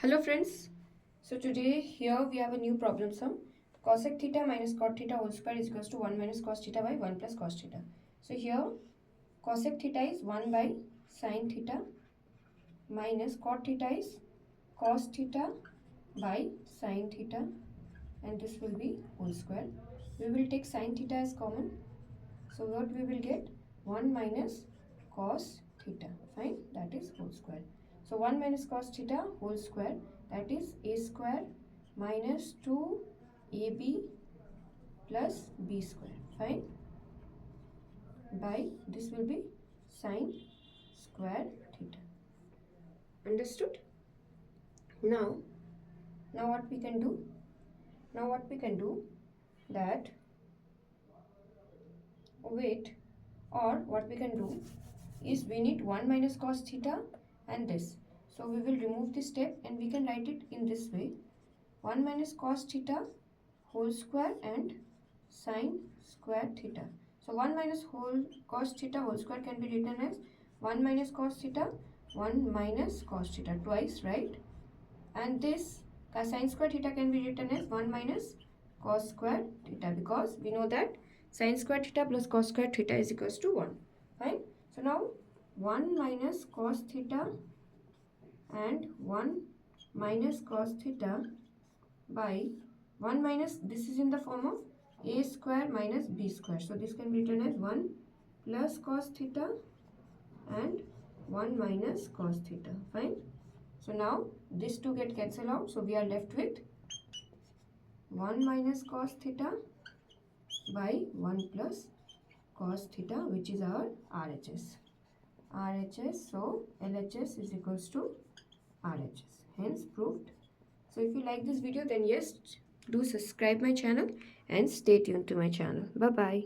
Hello friends, so today here we have a new problem sum. Cosec theta minus cot theta whole square is equals to 1 minus cos theta by 1 plus cos theta. So here cosec theta is 1 by sin theta minus cot theta is cos theta by sin theta, and this will be whole square. We will take sin theta as common. So what we will get? 1 minus cos theta, fine, that is whole square. So 1 minus cos theta whole square, that is a square minus 2ab plus b square, fine, by this will be sin square theta. Understood? Now what we can do? Now what we can do that what we can do is we need 1 minus cos theta and this. So we will remove this step and we can write it in this way. 1 minus cos theta whole square and sin square theta. So 1 minus cos theta whole square can be written as 1 minus cos theta, 1 minus cos theta twice, right? And this sin square theta can be written as 1 minus cos square theta, because we know that sin square theta plus cos square theta is equals to 1. Fine. So now 1 minus cos theta and 1 minus cos theta by 1 minus, this is in the form of a square minus b square. So this can be written as 1 plus cos theta and 1 minus cos theta. Fine. So now these two get cancelled out. So we are left with 1 minus cos theta by 1 plus cos theta, which is our RHS. So LHS is equals to RHS. Hence proved. So if you like this video, then yes, do subscribe my channel and stay tuned to my channel. Bye bye.